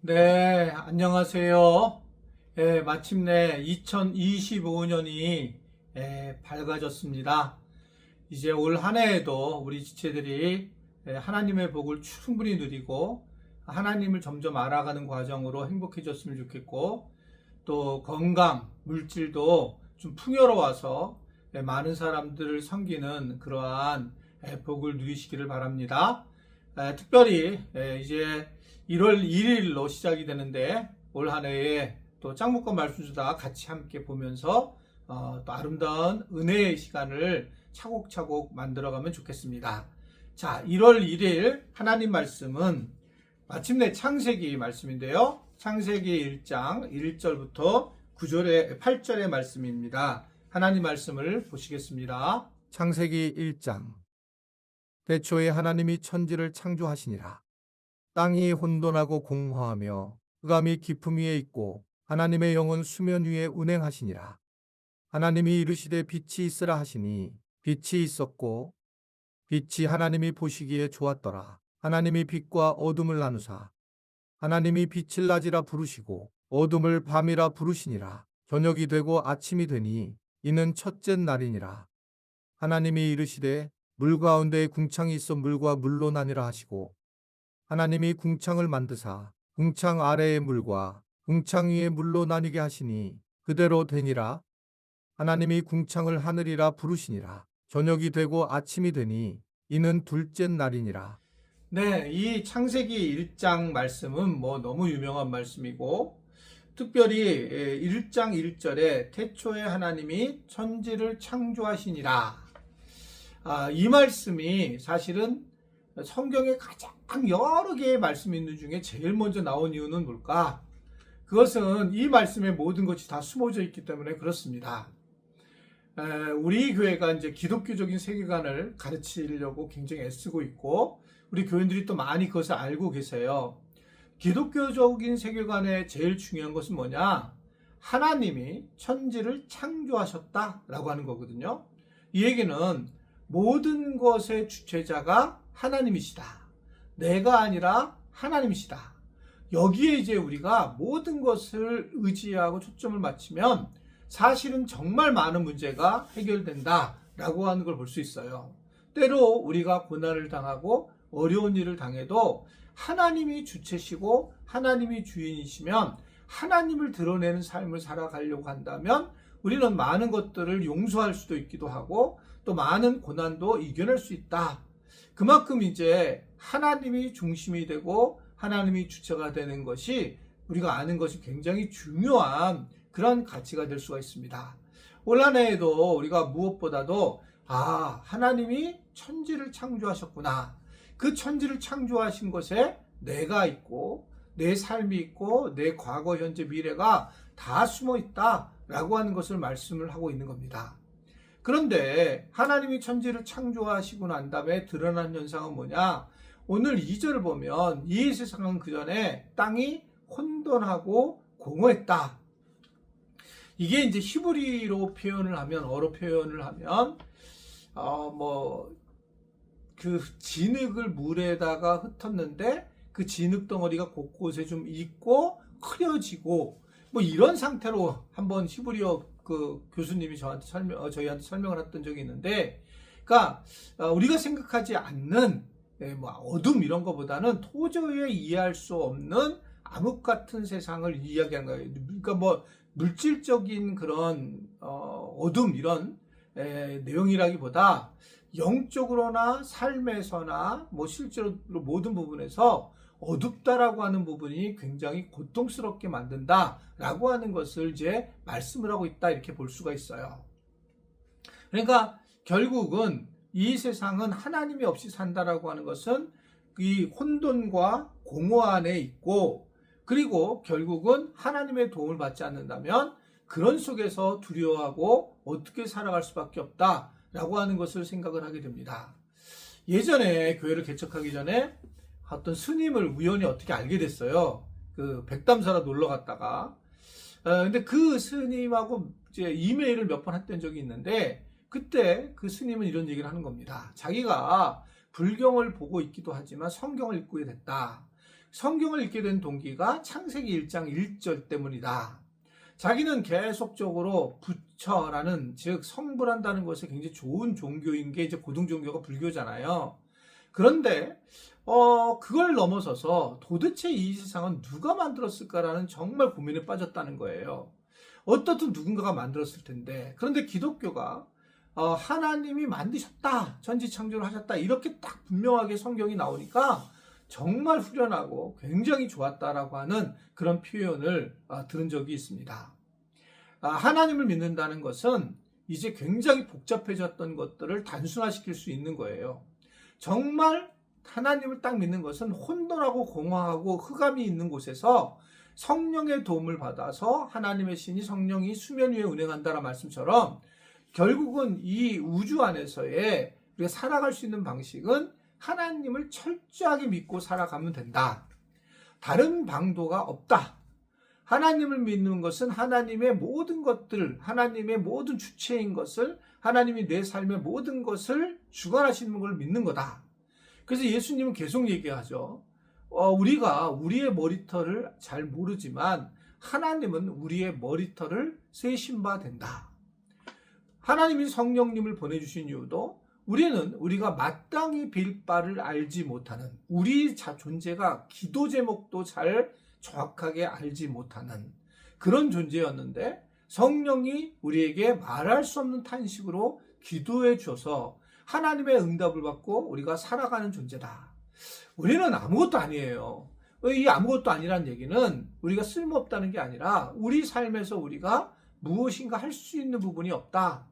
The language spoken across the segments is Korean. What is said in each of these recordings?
네, 안녕하세요. 마침내 2025년이 밝아졌습니다. 이제 올 한 해에도 우리 지체들이 하나님의 복을 충분히 누리고 하나님을 점점 알아가는 과정으로 행복해졌으면 좋겠고, 또 건강, 물질도 좀 풍요로워서 많은 사람들을 섬기는 그러한 복을 누리시기를 바랍니다. 특별히 이제 1월 1일로 시작이 되는데 올 한 해에 또 짱목과 말씀주다 같이 함께 보면서 또 아름다운 은혜의 시간을 차곡차곡 만들어가면 좋겠습니다. 자, 1월 1일 하나님 말씀은 마침내 창세기 말씀인데요. 창세기 1장 1절부터 8절의 말씀입니다. 하나님 말씀을 보시겠습니다. 창세기 1장. 태초에 하나님이 천지를 창조하시니라. 땅이 혼돈하고 공허하며 흑암이 깊음 위에 있고 하나님의 영은 수면 위에 운행하시니라. 하나님이 이르시되 빛이 있으라 하시니 빛이 있었고 빛이 하나님이 보시기에 좋았더라. 하나님이 빛과 어둠을 나누사 하나님이 빛을 낮이라 부르시고 어둠을 밤이라 부르시니라. 저녁이 되고 아침이 되니 이는 첫째 날이니라. 하나님이 이르시되 물 가운데에 궁창이 있어 물과 물로 나뉘라 하시고 하나님이 궁창을 만드사 궁창 아래의 물과 궁창 위의 물로 나뉘게 하시니 그대로 되니라. 하나님이 궁창을 하늘이라 부르시니라. 저녁이 되고 아침이 되니 이는 둘째 날이니라. 네, 이 창세기 1장 말씀은 너무 유명한 말씀이고, 특별히 1장 1절에 태초에 하나님이 천지를 창조하시니라. 이 말씀이 사실은 성경에 가장 여러 개의 말씀이 있는 중에 제일 먼저 나온 이유는 뭘까? 그것은 이 말씀에 모든 것이 다 숨어져 있기 때문에 그렇습니다. 우리 교회가 이제 기독교적인 세계관을 가르치려고 굉장히 애쓰고 있고, 우리 교인들이 또 많이 그것을 알고 계세요. 기독교적인 세계관에 제일 중요한 것은 뭐냐? 하나님이 천지를 창조하셨다라고 하는 거거든요. 이 얘기는 모든 것의 주체자가 하나님이시다. 내가 아니라 하나님이시다. 여기에 이제 우리가 모든 것을 의지하고 초점을 맞추면 사실은 정말 많은 문제가 해결된다라고 하는 걸 볼 수 있어요. 때로 우리가 고난을 당하고 어려운 일을 당해도 하나님이 주체시고 하나님이 주인이시면 하나님을 드러내는 삶을 살아가려고 한다면 우리는 많은 것들을 용서할 수도 있기도 하고 또 많은 고난도 이겨낼 수 있다. 그만큼 이제 하나님이 중심이 되고 하나님이 주체가 되는 것이 우리가 아는 것이 굉장히 중요한 그런 가치가 될 수가 있습니다. 올 한 해에도 우리가 무엇보다도 하나님이 천지를 창조하셨구나. 그 천지를 창조하신 것에 내가 있고 내 삶이 있고 내 과거, 현재, 미래가 다 숨어 있다라고 하는 것을 말씀을 하고 있는 겁니다. 그런데 하나님이 천지를 창조하시고 난 다음에 드러난 현상은 뭐냐? 오늘 2절을 보면 이 세상은 그전에 땅이 혼돈하고 공허했다. 이게 이제 히브리로 표현을 하면, 어로 표현을 하면 그 진흙을 물에다가 흩었는데 그 진흙 덩어리가 곳곳에 좀 있고 흐려지고 이런 상태로 한번 히브리어 그 교수님이 저희한테 설명을 했던 적이 있는데, 그러니까 우리가 생각하지 않는 어둠 이런 거보다는 도저히 이해할 수 없는 암흑 같은 세상을 이야기한 거예요. 그러니까 물질적인 그런 어둠 이런 내용이라기보다 영적으로나 삶에서나 실제로 모든 부분에서 어둡다라고 하는 부분이 굉장히 고통스럽게 만든다라고 하는 것을 이제 말씀을 하고 있다, 이렇게 볼 수가 있어요. 그러니까 결국은 이 세상은 하나님이 없이 산다라고 하는 것은 이 혼돈과 공허 안에 있고, 그리고 결국은 하나님의 도움을 받지 않는다면 그런 속에서 두려워하고 어떻게 살아갈 수밖에 없다라고 하는 것을 생각을 하게 됩니다. 예전에 교회를 개척하기 전에 어떤 스님을 우연히 어떻게 알게 됐어요. 그 백담사라 놀러 갔다가. 근데 그 스님하고 이제 이메일을 몇 번 했던 적이 있는데, 그때 그 스님은 이런 얘기를 하는 겁니다. 자기가 불경을 보고 있기도 하지만 성경을 읽고 됐다. 성경을 읽게 된 동기가 창세기 1장 1절 때문이다. 자기는 계속적으로 부처라는, 즉 성불한다는 것이 굉장히 좋은 종교인 게 이제 고등 종교가 불교잖아요. 그런데 그걸 넘어서서 도대체 이 세상은 누가 만들었을까라는 정말 고민에 빠졌다는 거예요. 어떻든 누군가가 만들었을 텐데, 그런데 기독교가 하나님이 만드셨다, 천지창조를 하셨다, 이렇게 딱 분명하게 성경이 나오니까 정말 후련하고 굉장히 좋았다라고 하는 그런 표현을 들은 적이 있습니다. 하나님을 믿는다는 것은 이제 굉장히 복잡해졌던 것들을 단순화시킬 수 있는 거예요. 정말 하나님을 딱 믿는 것은 혼돈하고 공허하고 흑암이 있는 곳에서 성령의 도움을 받아서 하나님의 신이, 성령이 수면 위에 운행한다는 말씀처럼 결국은 이 우주 안에서의 우리가 살아갈 수 있는 방식은 하나님을 철저하게 믿고 살아가면 된다. 다른 방도가 없다. 하나님을 믿는 것은 하나님의 모든 것들, 하나님의 모든 주체인 것을, 하나님이 내 삶의 모든 것을 주관하시는 걸 믿는 거다. 그래서 예수님은 계속 얘기하죠. 우리가 우리의 머리털을 잘 모르지만 하나님은 우리의 머리털을 세신 바 된다. 하나님이 성령님을 보내주신 이유도 우리가 마땅히 빌 바를 알지 못하는, 우리 존재가 기도 제목도 잘 정확하게 알지 못하는 그런 존재였는데, 성령이 우리에게 말할 수 없는 탄식으로 기도해 주셔서 하나님의 응답을 받고 우리가 살아가는 존재다. 우리는 아무것도 아니에요. 이 아무것도 아니란 얘기는 우리가 쓸모없다는 게 아니라 우리 삶에서 우리가 무엇인가 할 수 있는 부분이 없다.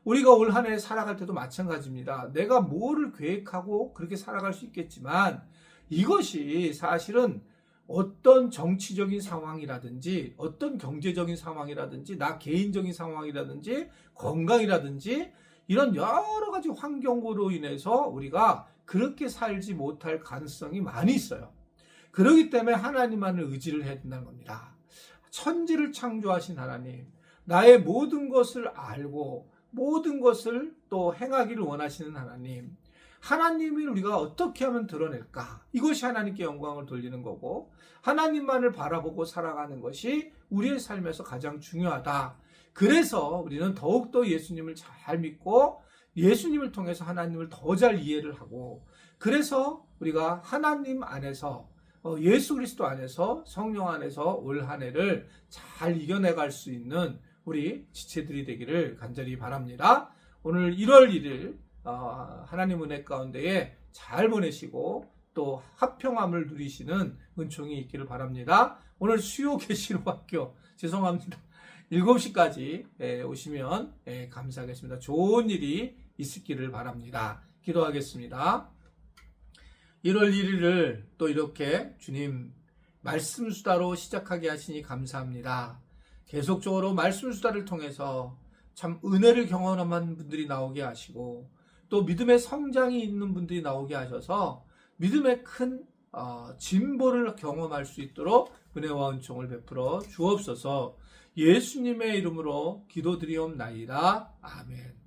우리가 올 한 해 살아갈 때도 마찬가지입니다. 내가 뭐를 계획하고 그렇게 살아갈 수 있겠지만 이것이 사실은 어떤 정치적인 상황이라든지 어떤 경제적인 상황이라든지 나 개인적인 상황이라든지 건강이라든지 이런 여러 가지 환경으로 인해서 우리가 그렇게 살지 못할 가능성이 많이 있어요. 그렇기 때문에 하나님만을 의지를 해야 된다는 겁니다. 천지를 창조하신 하나님, 나의 모든 것을 알고 모든 것을 또 행하기를 원하시는 하나님, 하나님을 우리가 어떻게 하면 드러낼까? 이것이 하나님께 영광을 돌리는 거고, 하나님만을 바라보고 살아가는 것이 우리의 삶에서 가장 중요하다. 그래서 우리는 더욱더 예수님을 잘 믿고 예수님을 통해서 하나님을 더 잘 이해를 하고, 그래서 우리가 하나님 안에서, 예수 그리스도 안에서, 성령 안에서 올 한 해를 잘 이겨내갈 수 있는 우리 지체들이 되기를 간절히 바랍니다. 오늘 1월 1일 하나님 은혜 가운데에 잘 보내시고 또 화평함을 누리시는 은총이 있기를 바랍니다. 오늘 수요 계시로 학교 죄송합니다. 7시까지 오시면 감사하겠습니다. 좋은 일이 있기를 바랍니다. 기도하겠습니다. 1월 1일을 또 이렇게 주님 말씀 수다로 시작하게 하시니 감사합니다. 계속적으로 말씀 수다를 통해서 참 은혜를 경험한 분들이 나오게 하시고 또 믿음의 성장이 있는 분들이 나오게 하셔서 믿음의 큰 진보를 경험할 수 있도록 은혜와 은총을 베풀어 주옵소서. 예수님의 이름으로 기도드리옵나이다. 아멘.